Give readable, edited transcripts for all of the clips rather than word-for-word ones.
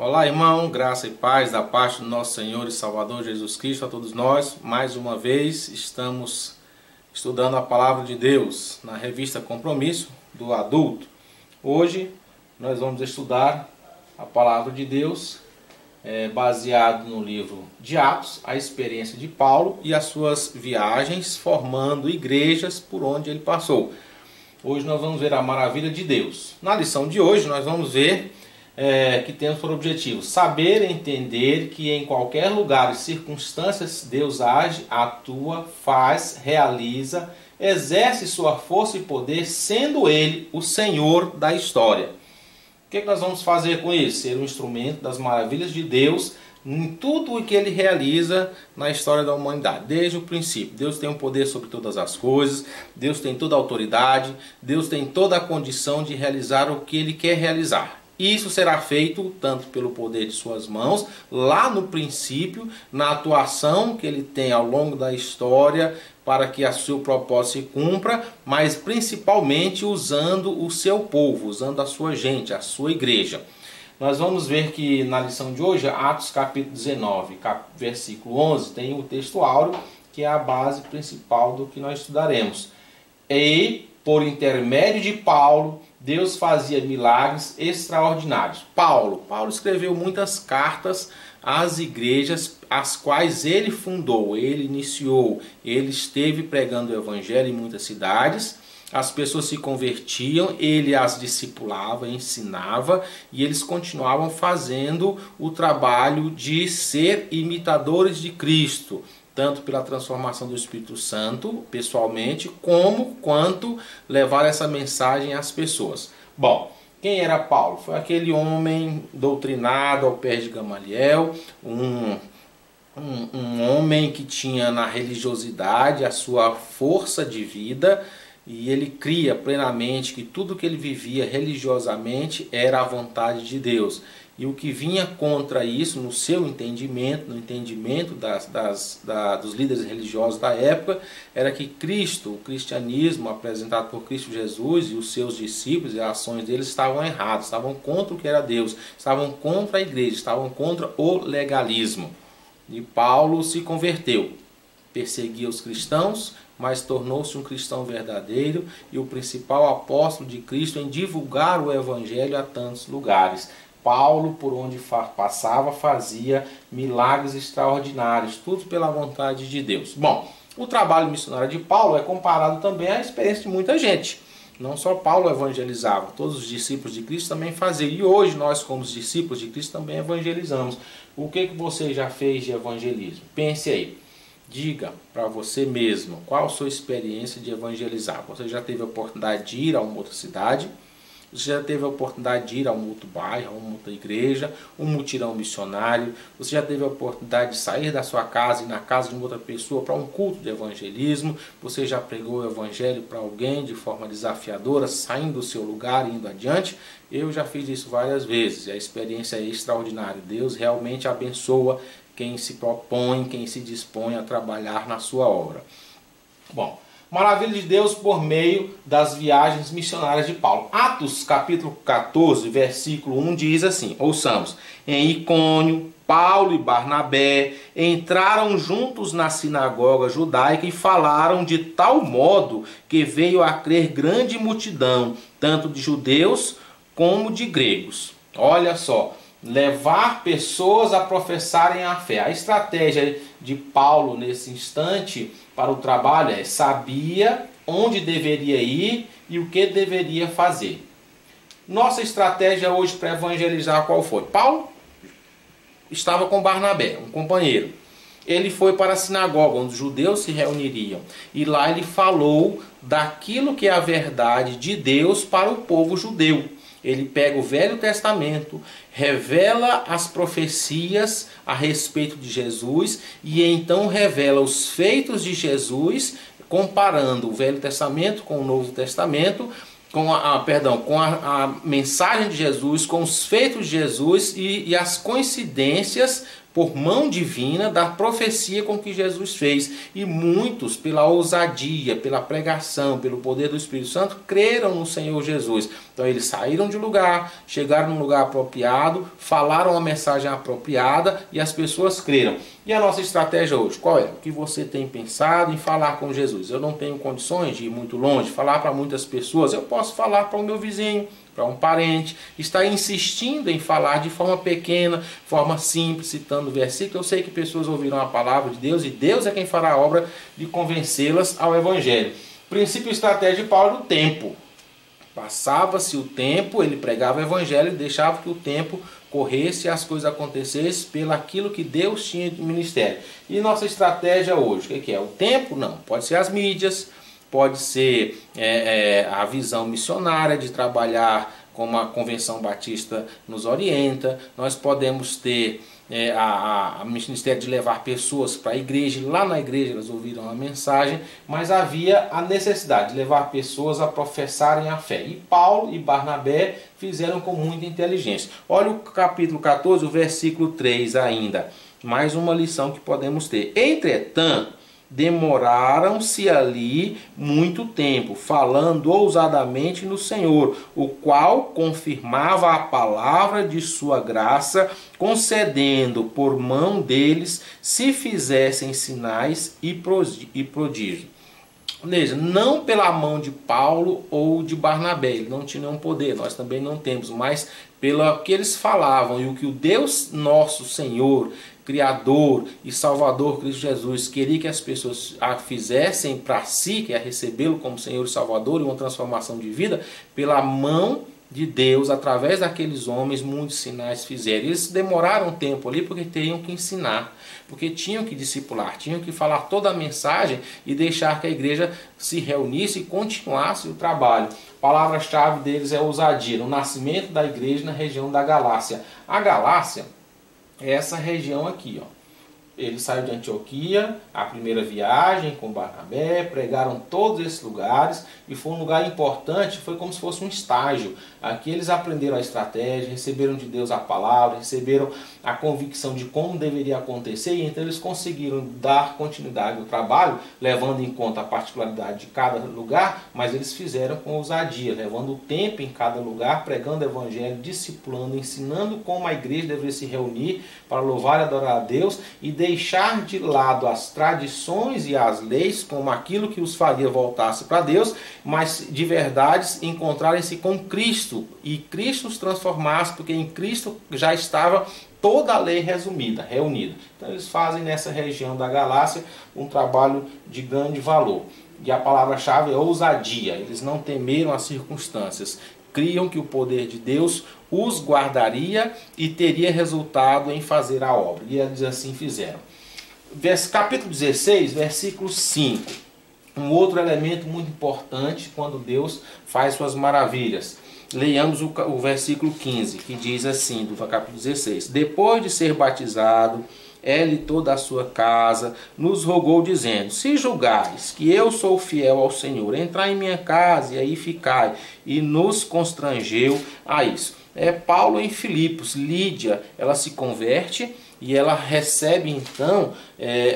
Olá, irmão, graça e paz da parte do nosso Senhor e Salvador Jesus Cristo a todos nós. Mais uma vez estamos estudando a Palavra de Deus na revista Compromisso do Adulto. Hoje nós vamos estudar a Palavra de Deus baseado no livro de Atos, a experiência de Paulo e as suas viagens formando igrejas por onde ele passou. Hoje nós vamos ver a maravilha de Deus. Na lição de hoje nós vamos ver que temos por objetivo saber e entender que em qualquer lugar e circunstâncias Deus age, atua, faz, realiza, exerce sua força e poder, sendo Ele o Senhor da história. O que nós vamos fazer com isso? Ser um instrumento das maravilhas de Deus em tudo o que Ele realiza na história da humanidade, desde o princípio. Deus tem o poder sobre todas as coisas, Deus tem toda a autoridade, Deus tem toda a condição de realizar o que Ele quer realizar. Isso será feito tanto pelo poder de suas mãos, lá no princípio, na atuação que ele tem ao longo da história para que o seu propósito se cumpra, mas principalmente usando o seu povo, usando a sua gente, a sua igreja. Nós vamos ver que na lição de hoje, Atos capítulo 19, versículo 11, tem o texto áureo, que é a base principal do que nós estudaremos. E, por intermédio de Paulo, Deus fazia milagres extraordinários. Paulo escreveu muitas cartas às igrejas, as quais ele fundou, ele iniciou, ele esteve pregando o evangelho em muitas cidades. As pessoas se convertiam, ele as discipulava, ensinava e eles continuavam fazendo o trabalho de ser imitadores de Cristo, tanto pela transformação do Espírito Santo, pessoalmente, quanto levar essa mensagem às pessoas. Bom, quem era Paulo? Foi aquele homem doutrinado ao pé de Gamaliel, um homem que tinha na religiosidade a sua força de vida, e ele cria plenamente que tudo que ele vivia religiosamente era a vontade de Deus. E o que vinha contra isso, no seu entendimento, no entendimento dos líderes religiosos da época, era que Cristo, o cristianismo apresentado por Cristo Jesus e os seus discípulos e as ações deles estavam errados, estavam contra o que era Deus, estavam contra a igreja, estavam contra o legalismo. E Paulo se converteu, perseguia os cristãos, mas tornou-se um cristão verdadeiro e o principal apóstolo de Cristo em divulgar o evangelho a tantos lugares. Paulo, por onde passava, fazia milagres extraordinários, tudo pela vontade de Deus. Bom, o trabalho missionário de Paulo é comparado também à experiência de muita gente. Não só Paulo evangelizava, todos os discípulos de Cristo também faziam. E hoje nós, como os discípulos de Cristo, também evangelizamos. O que você já fez de evangelismo? Pense aí. Diga para você mesmo qual a sua experiência de evangelizar. Você já teve a oportunidade de ir a uma outra cidade? Você já teve a oportunidade de ir a um outro bairro, a uma outra igreja, um mutirão missionário? Você já teve a oportunidade de sair da sua casa e ir na casa de uma outra pessoa para um culto de evangelismo? Você já pregou o evangelho para alguém de forma desafiadora, saindo do seu lugar e indo adiante? Eu já fiz isso várias vezes e a experiência é extraordinária. Deus realmente abençoa quem se propõe, quem se dispõe a trabalhar na sua obra. Bom, maravilha de Deus por meio das viagens missionárias de Paulo. Atos capítulo 14, versículo 1 diz assim, ouçamos: em Icônio, Paulo e Barnabé entraram juntos na sinagoga judaica e falaram de tal modo que veio a crer grande multidão, tanto de judeus como de gregos. Olha só, levar pessoas a professarem a fé. A estratégia de Paulo nesse instante para o trabalho é: sabia onde deveria ir e o que deveria fazer. Nossa estratégia hoje para evangelizar qual foi? Paulo estava com Barnabé, um companheiro. Ele foi para a sinagoga onde os judeus se reuniriam e lá ele falou daquilo que é a verdade de Deus para o povo judeu. Ele pega o Velho Testamento, revela as profecias a respeito de Jesus e então revela os feitos de Jesus, comparando o Velho Testamento com o Novo Testamento, com a mensagem de Jesus, com os feitos de Jesus e as coincidências por mão divina da profecia com que Jesus fez. E muitos, pela ousadia, pela pregação, pelo poder do Espírito Santo, creram no Senhor Jesus. Então eles saíram de lugar, chegaram num lugar apropriado, falaram a mensagem apropriada e as pessoas creram. E a nossa estratégia hoje, qual é? O que você tem pensado em falar com Jesus? Eu não tenho condições de ir muito longe, falar para muitas pessoas. Eu posso falar para o meu vizinho, para um parente, está insistindo em falar de forma pequena, forma simples, citando o versículo. Eu sei que pessoas ouviram a palavra de Deus e Deus é quem fará a obra de convencê-las ao Evangelho. Princípio e estratégia de Paulo: o tempo. Passava-se o tempo, ele pregava o Evangelho e deixava que o tempo corresse e as coisas acontecessem pelo aquilo que Deus tinha de ministério. E nossa estratégia hoje, o que é? O tempo? Não, pode ser as mídias, pode ser a visão missionária de trabalhar como a Convenção Batista nos orienta. Nós podemos ter a ministério de levar pessoas para a igreja. Lá na igreja elas ouviram a mensagem, mas havia a necessidade de levar pessoas a professarem a fé. E Paulo e Barnabé fizeram com muita inteligência. Olha o capítulo 14, o versículo 3 ainda. Mais uma lição que podemos ter. Entretanto, demoraram-se ali muito tempo, falando ousadamente no Senhor, o qual confirmava a palavra de sua graça, concedendo por mão deles se fizessem sinais e prodígios. Veja, não pela mão de Paulo ou de Barnabé, ele não tinha nenhum poder, nós também não temos, mas pelo que eles falavam e o que o Deus nosso Senhor, Criador e Salvador Cristo Jesus queria que as pessoas fizessem para si, que é recebê-lo como Senhor e Salvador e uma transformação de vida, pela mão de Deus, através daqueles homens, muitos sinais fizeram. Eles demoraram um tempo ali porque teriam que ensinar, porque tinham que discipular, tinham que falar toda a mensagem e deixar que a igreja se reunisse e continuasse o trabalho. A palavra-chave deles é ousadia, no nascimento da igreja na região da Galácia. A Galácia é essa região aqui, ó. Ele saiu de Antioquia, a primeira viagem com Barnabé, pregaram todos esses lugares e foi um lugar importante, foi como se fosse um estágio. Aqui eles aprenderam a estratégia, receberam de Deus a palavra, receberam a convicção de como deveria acontecer e então eles conseguiram dar continuidade ao trabalho, levando em conta a particularidade de cada lugar, mas eles fizeram com ousadia, levando o tempo em cada lugar, pregando o evangelho, discipulando, ensinando como a igreja deveria se reunir para louvar e adorar a Deus e deixar de lado as tradições e as leis como aquilo que os faria voltar-se para Deus, mas de verdade encontrarem-se com Cristo e Cristo os transformasse, porque em Cristo já estava toda a lei reunida. Então eles fazem nessa região da Galácia um trabalho de grande valor. E a palavra-chave é ousadia. Eles não temeram as circunstâncias. Criam que o poder de Deus os guardaria e teria resultado em fazer a obra. E eles assim fizeram. Capítulo 16, versículo 5. Um outro elemento muito importante quando Deus faz suas maravilhas. Leiamos o versículo 15, que diz assim, do capítulo 16. Depois de ser batizado, ele e toda a sua casa nos rogou, dizendo: se julgares que eu sou fiel ao Senhor, entrai em minha casa e aí ficai. E nos constrangeu a isso. Paulo em Filipos, Lídia, ela se converte e ela recebe então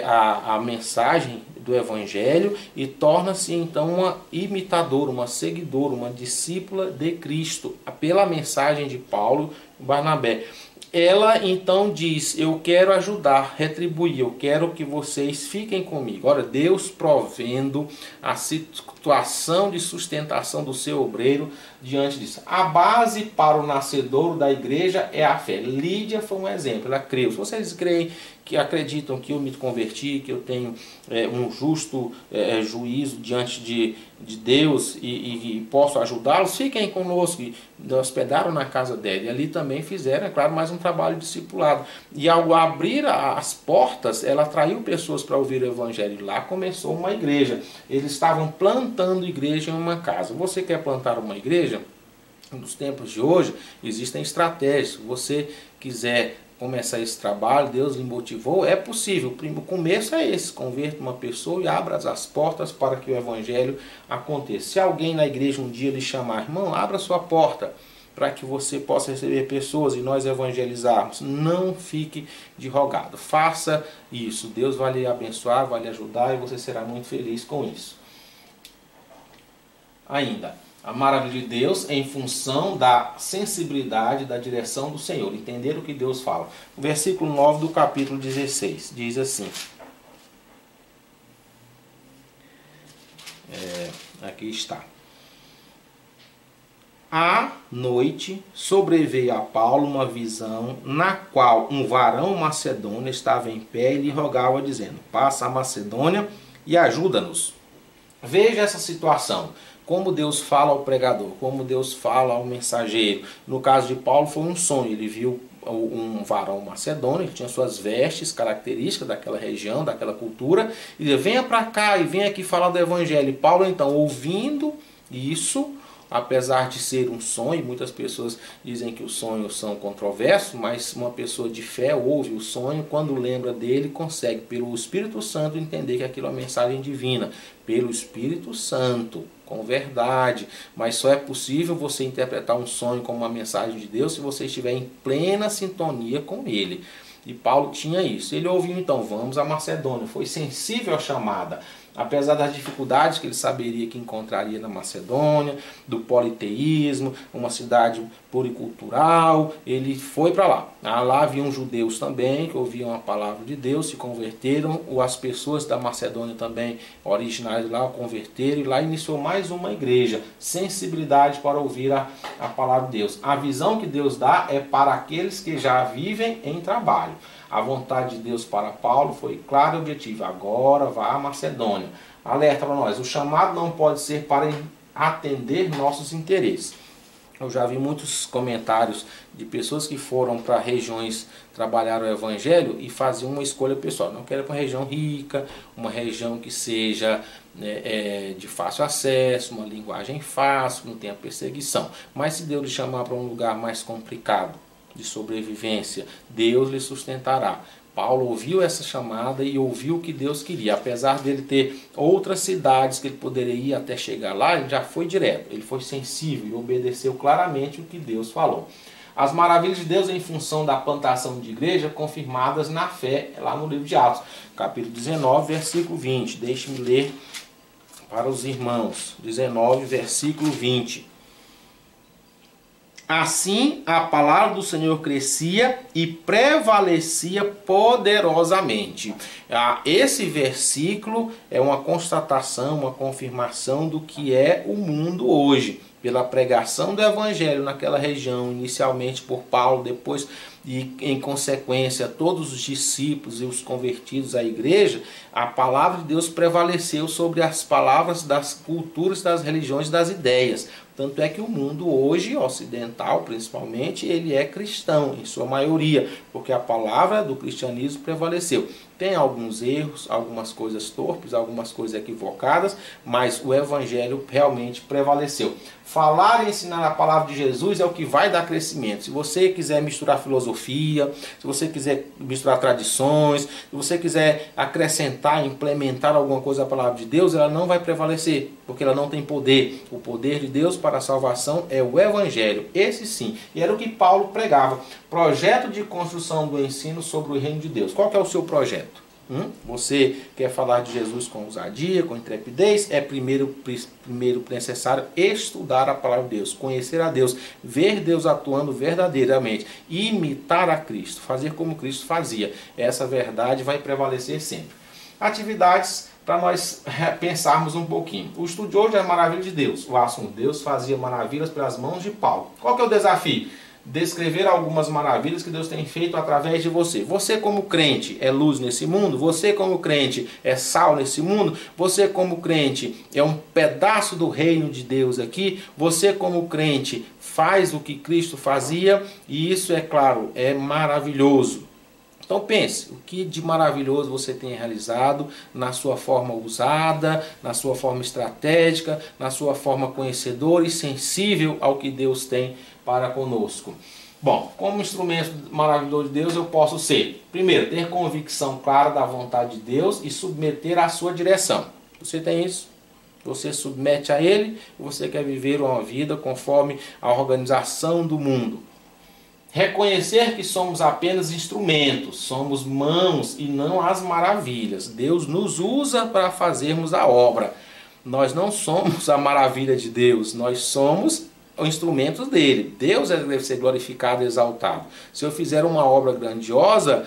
a mensagem do Evangelho e torna-se então uma imitadora, uma seguidora, uma discípula de Cristo, pela mensagem de Paulo e Barnabé. Ela então diz: eu quero ajudar, retribuir, eu quero que vocês fiquem comigo. Ora, Deus provendo a situação de sustentação do seu obreiro diante disso. A base para o nascedouro da igreja é a fé. Lídia foi um exemplo, ela creu. Se vocês creem, que acreditam que eu me converti, que eu tenho um justo juízo diante de Deus e posso ajudá-los, fiquem conosco. E hospedaram na casa dela. E ali também fizeram, é claro, mais um trabalho discipulado. E ao abrir as portas, ela atraiu pessoas para ouvir o evangelho. E lá começou uma igreja. Eles estavam plantando igreja em uma casa. Você quer plantar uma igreja? Nos tempos de hoje, existem estratégias. Se você quiser começar esse trabalho, Deus lhe motivou, é possível. O começo é esse: converta uma pessoa e abra as portas para que o evangelho aconteça. Se alguém na igreja um dia lhe chamar: irmão, abra sua porta, para que você possa receber pessoas e nós evangelizarmos. Não fique de rogado. Faça isso. Deus vai lhe abençoar, vai lhe ajudar e você será muito feliz com isso. Ainda, a maravilha de Deus é em função da sensibilidade, da direção do Senhor. Entender o que Deus fala. O versículo 9 do capítulo 16 diz assim. Aqui está. À noite sobreveio a Paulo uma visão na qual um varão macedônio estava em pé e lhe rogava dizendo: passa a Macedônia e ajuda-nos. Veja essa situação. Como Deus fala ao pregador, como Deus fala ao mensageiro. No caso de Paulo foi um sonho. Ele viu um varão macedônio que tinha suas vestes características daquela região, daquela cultura. E dizia: venha para cá e venha aqui falar do evangelho. E Paulo então, ouvindo isso, apesar de ser um sonho, muitas pessoas dizem que os sonhos são controversos, mas uma pessoa de fé ouve o sonho, quando lembra dele, consegue, pelo Espírito Santo, entender que aquilo é uma mensagem divina, pelo Espírito Santo, com verdade. Mas só é possível você interpretar um sonho como uma mensagem de Deus se você estiver em plena sintonia com ele. E Paulo tinha isso. Ele ouviu então: vamos a Macedônia. Foi sensível à chamada. Apesar das dificuldades que ele saberia que encontraria na Macedônia, do politeísmo, uma cidade pluricultural, ele foi para lá. Lá haviam judeus também que ouviam a palavra de Deus, se converteram, as pessoas da Macedônia também, originárias lá, converteram, e lá iniciou mais uma igreja. Sensibilidade para ouvir a palavra de Deus. A visão que Deus dá é para aqueles que já vivem em trabalho. A vontade de Deus para Paulo foi clara e objetiva: agora vá à Macedônia. Alerta para nós: o chamado não pode ser para atender nossos interesses. Eu já vi muitos comentários de pessoas que foram para regiões trabalhar o evangelho e faziam uma escolha pessoal. Não quero ir para uma região rica, uma região que seja de fácil acesso, uma linguagem fácil, não tenha perseguição. Mas se Deus lhe chamar para um lugar mais complicado, de sobrevivência, Deus lhe sustentará. Paulo ouviu essa chamada e ouviu o que Deus queria. Apesar dele ter outras cidades que ele poderia ir até chegar lá, ele já foi direto. Ele foi sensível e obedeceu claramente o que Deus falou. As maravilhas de Deus em função da plantação de igreja confirmadas na fé, lá no livro de Atos, capítulo 19, versículo 20. Deixe-me ler para os irmãos. 19, versículo 20. Assim a palavra do Senhor crescia e prevalecia poderosamente. Esse versículo é uma constatação, uma confirmação do que é o mundo hoje. Pela pregação do evangelho naquela região, inicialmente por Paulo, depois e em consequência todos os discípulos e os convertidos à igreja, a palavra de Deus prevaleceu sobre as palavras das culturas, das religiões, das ideias. Tanto é que o mundo hoje, ocidental principalmente, ele é cristão em sua maioria, porque a palavra do cristianismo prevaleceu. Tem alguns erros, algumas coisas torpes, algumas coisas equivocadas, mas o evangelho realmente prevaleceu. Falar e ensinar a palavra de Jesus é o que vai dar crescimento. Se você quiser misturar filosofia, se você quiser misturar tradições, se você quiser acrescentar, implementar alguma coisa à palavra de Deus, ela não vai prevalecer, porque ela não tem poder. O poder de Deus para a salvação é o evangelho, esse sim. E era o que Paulo pregava. Projeto de construção do ensino sobre o reino de Deus. Qual que é o seu projeto? Você quer falar de Jesus com ousadia, com intrepidez? É primeiro necessário estudar a palavra de Deus, conhecer a Deus, ver Deus atuando verdadeiramente, imitar a Cristo, fazer como Cristo fazia. Essa verdade vai prevalecer sempre. Atividades para nós pensarmos um pouquinho. O estudo de hoje é a maravilha de Deus. O assunto: Deus fazia maravilhas pelas mãos de Paulo. Qual que é o desafio? Descrever algumas maravilhas que Deus tem feito através de você. Você como crente é luz nesse mundo, você como crente é sal nesse mundo, você como crente é um pedaço do reino de Deus aqui, você como crente faz o que Cristo fazia, e isso, é claro, é maravilhoso. Então pense, o que de maravilhoso você tem realizado na sua forma usada, na sua forma estratégica, na sua forma conhecedora e sensível ao que Deus tem para conosco. Bom, como instrumento maravilhoso de Deus eu posso ser, primeiro, ter convicção clara da vontade de Deus e submeter à sua direção. Você tem isso? Você submete a Ele, você quer viver uma vida conforme a organização do mundo. Reconhecer que somos apenas instrumentos, somos mãos e não as maravilhas. Deus nos usa para fazermos a obra. Nós não somos a maravilha de Deus, nós somos os instrumentos dele. Deus deve ser glorificado e exaltado. Se eu fizer uma obra grandiosa,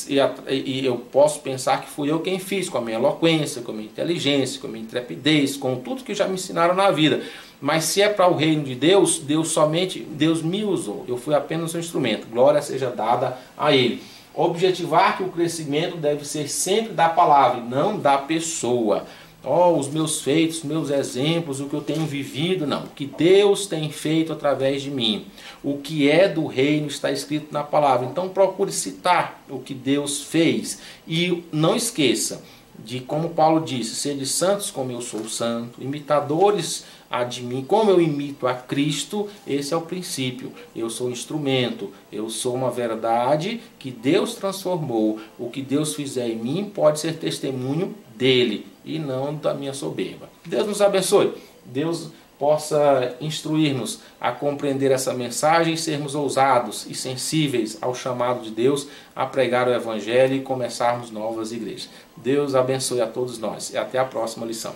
e eu posso pensar que fui eu quem fiz, com a minha eloquência, com a minha inteligência, com a minha intrepidez, com tudo que já me ensinaram na vida. Mas se é para o reino de Deus, Deus me usou. Eu fui apenas um instrumento. Glória seja dada a Ele. Objetivar que o crescimento deve ser sempre da palavra, não da pessoa. Os meus feitos, meus exemplos, o que eu tenho vivido, não. O que Deus tem feito através de mim. O que é do reino está escrito na palavra. Então procure citar o que Deus fez. E não esqueça de, como Paulo disse, sede santos como eu sou santo, imitadores de mim, como eu imito a Cristo. Esse é o princípio. Eu sou um instrumento, eu sou uma verdade que Deus transformou. O que Deus fizer em mim pode ser testemunho dele e não da minha soberba. Deus nos abençoe. Deus possa instruir-nos a compreender essa mensagem e sermos ousados e sensíveis ao chamado de Deus a pregar o Evangelho e começarmos novas igrejas. Deus abençoe a todos nós e até a próxima lição.